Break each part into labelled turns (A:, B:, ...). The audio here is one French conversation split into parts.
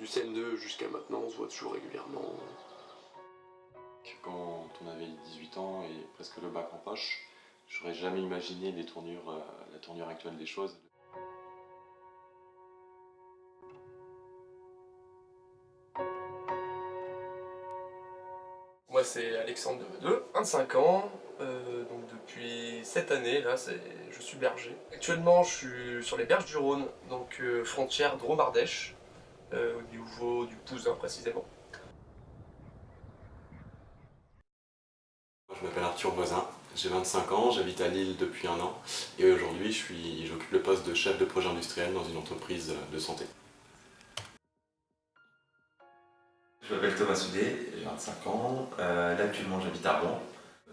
A: du CM2 jusqu'à maintenant, on se voit toujours régulièrement.
B: Quand on avait 18 ans et presque le bac en poche, j'aurais jamais imaginé la tournure actuelle des choses.
A: Moi c'est Alexandre Devedeux, 25 ans, donc depuis cette année là je suis berger. Actuellement je suis sur les berges du Rhône, donc frontière Drôme-Ardèche, au niveau du Pouzin précisément.
B: Je m'appelle Arthur Voisin, j'ai 25 ans, j'habite à Lille depuis un an et aujourd'hui j'occupe le poste de chef de projet industriel dans une entreprise de santé.
C: Je m'appelle Thomas Soudet, j'ai 25 ans, là actuellement j'habite à Rouen.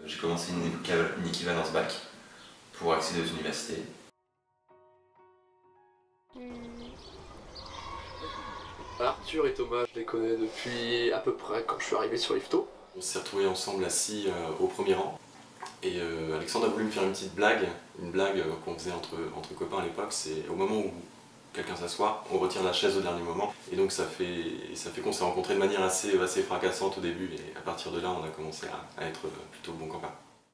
C: J'ai commencé une équivalence bac pour accéder aux universités.
A: Arthur et Thomas, je les connais depuis à peu près quand je suis arrivé sur Yvetot.
B: On s'est retrouvés ensemble assis au premier rang et Alexandre a voulu me faire une petite blague, qu'on faisait entre copains à l'époque, c'est au moment où quelqu'un s'assoit, on retire la chaise au dernier moment et donc ça fait qu'on s'est rencontrés de manière assez fracassante au début et à partir de là on a commencé à être plutôt bons copains.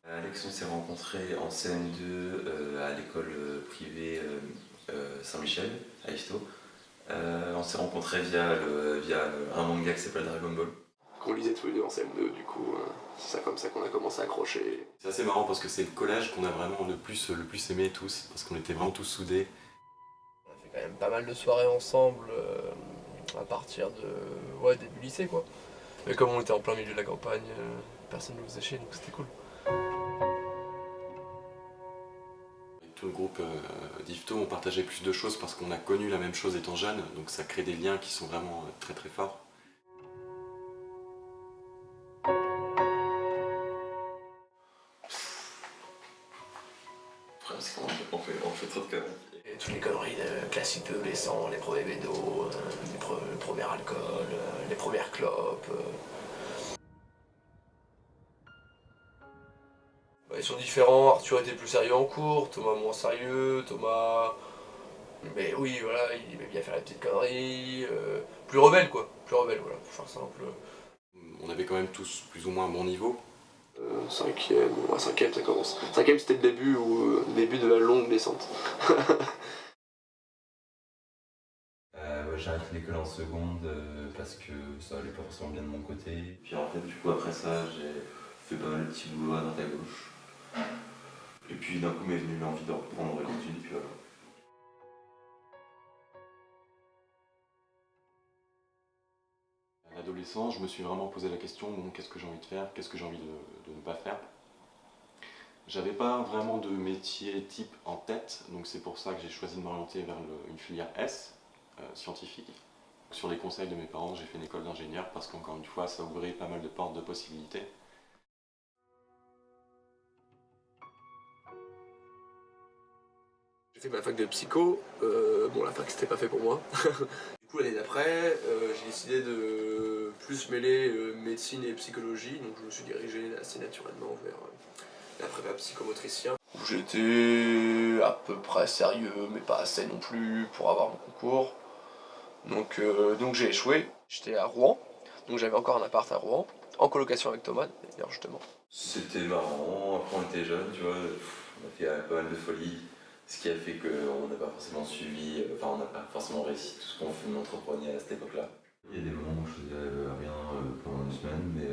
C: Alex, on s'est rencontrés en CM2 à l'école privée Saint-Michel, à Yvetot. On s'est rencontrés via un manga qui s'appelle Dragon Ball.
A: Qu'on lisait tous les deux en CM2, du coup, c'est ça comme ça qu'on a commencé à accrocher.
B: C'est assez marrant parce que c'est le collège qu'on a vraiment le plus aimé tous, parce qu'on était vraiment tous soudés.
A: On a fait quand même pas mal de soirées ensemble à partir de début lycée quoi. Et comme on était en plein milieu de la campagne, personne ne nous faisait chier donc c'était cool.
B: Avec tout le groupe d'Yvetot, on partageait plus de choses parce qu'on a connu la même chose étant jeune, donc ça crée des liens qui sont vraiment très très forts.
C: On fait trop de conneries.
A: Et toutes les conneries classiques de adolescents, les premiers bédos, le premier alcool, les premières clopes. Ils sont différents, Arthur était plus sérieux en cours, Thomas moins sérieux, Thomas... Mais oui, voilà, il aimait bien faire la petite connerie, plus rebelle quoi, plus rebelle voilà, pour faire simple.
B: On avait quand même tous plus ou moins un bon niveau.
A: Cinquième, cinquième ça commence. Cinquième c'était le début de la longue descente.
C: J'ai arrêté l'école en seconde parce que ça allait pas forcément bien de mon côté. Puis en fait, du coup, après ça, j'ai fait pas mal de petits boulots à droite à gauche. Et puis d'un coup m'est venue l'envie de reprendre les études, et puis voilà.
B: À l'adolescence, je me suis vraiment posé la question, bon, qu'est-ce que j'ai envie de faire, qu'est-ce que j'ai envie de ne pas faire. J'avais pas vraiment de métier type en tête, donc c'est pour ça que j'ai choisi de m'orienter vers une filière S, scientifique. Sur les conseils de mes parents, j'ai fait une école d'ingénieur parce qu'encore une fois, ça ouvrait pas mal de portes de possibilités.
A: J'ai fait ma fac de psycho, bon la fac c'était pas fait pour moi. Du coup l'année d'après, j'ai décidé de plus mêler médecine et psychologie, donc je me suis dirigé assez naturellement vers la prépa psychomotricien. Où j'étais à peu près sérieux, mais pas assez non plus pour avoir mon concours. Donc j'ai échoué, j'étais à Rouen, donc j'avais encore un appart à Rouen, en colocation avec Thomas d'ailleurs justement.
C: C'était marrant, après on était jeunes, tu vois, on a fait pas mal de folies. Ce qui a fait qu'on n'a pas forcément suivi, enfin on n'a pas forcément réussi tout ce qu'on entreprenait à cette époque-là. Il y a des moments où je faisais rien pendant une semaine, mais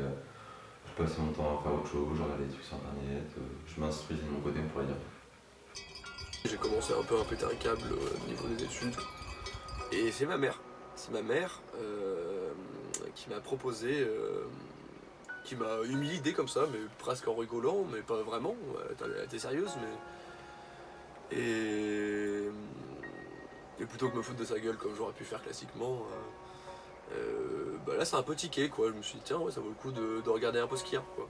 C: je passais mon temps à faire autre chose, je regardais des trucs sur internet, je m'instruisais de mon côté, on pourrait dire.
A: J'ai commencé un peu à péter un câble au niveau des études, et c'est ma mère qui m'a proposé, qui m'a eu l'idée comme ça, mais presque en rigolant, mais pas vraiment, elle était sérieuse, mais... Et plutôt que de me foutre de sa gueule comme j'aurais pu faire classiquement, bah là c'est un peu tiqué quoi, je me suis dit tiens ouais ça vaut le coup de regarder un peu ce qu'il y a quoi.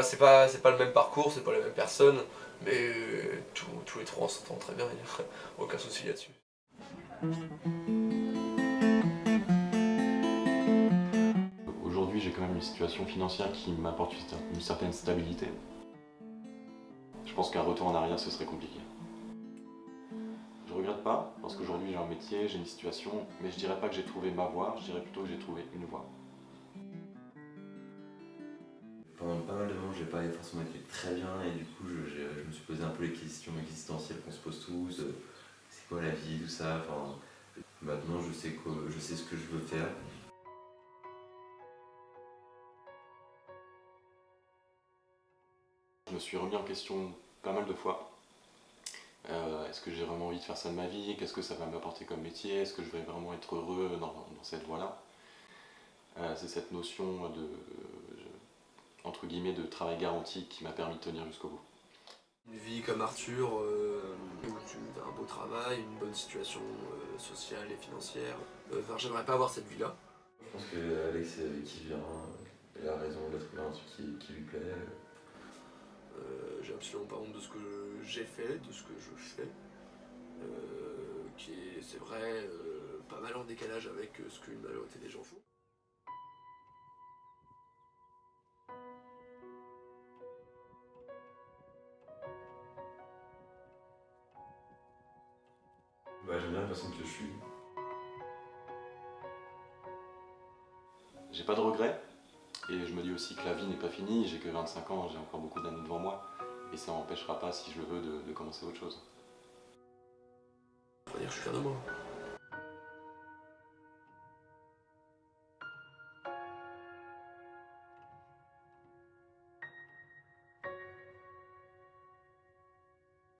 A: C'est pas le même parcours, c'est pas la même personne, mais tous les trois on s'entend très bien, il n'y a aucun souci là-dessus.
B: j'ai quand même une situation financière qui m'apporte une certaine stabilité. Je pense qu'un retour en arrière, ce serait compliqué. Je regrette pas, parce qu'aujourd'hui j'ai un métier, j'ai une situation, mais je dirais pas que j'ai trouvé ma voie, je dirais plutôt que j'ai trouvé une voie.
C: Pendant pas mal de moments, j'ai pas forcément été très bien et du coup, je me suis posé un peu les questions existentielles qu'on se pose tous. C'est quoi la vie, tout ça. Enfin, maintenant, je sais ce que je veux faire.
B: Je me suis remis en question pas mal de fois. Est-ce que j'ai vraiment envie de faire ça de ma vie? Qu'est-ce que ça va m'apporter comme métier? Est-ce que je vais vraiment être heureux dans cette voie-là? C'est cette notion entre guillemets, de travail garanti qui m'a permis de tenir jusqu'au bout.
A: Une vie comme Arthur, où tu as un beau travail, une bonne situation sociale et financière. Enfin, j'aimerais pas avoir cette vie-là.
C: Je pense que Alex, qui vient, il a raison d'être un truc qui lui plaît.
A: J'ai absolument pas honte de ce que j'ai fait, de ce que je fais, qui est, c'est vrai, pas mal en décalage avec ce qu'une majorité des gens font.
C: Bah, j'aime bien la personne que je suis.
B: J'ai pas de regrets, et je me dis aussi que la vie n'est pas finie, j'ai que 25 ans, j'ai encore beaucoup d'années devant moi, et ça m'empêchera pas, si je le veux, de commencer autre chose.
A: Faut dire que je suis fier de moi.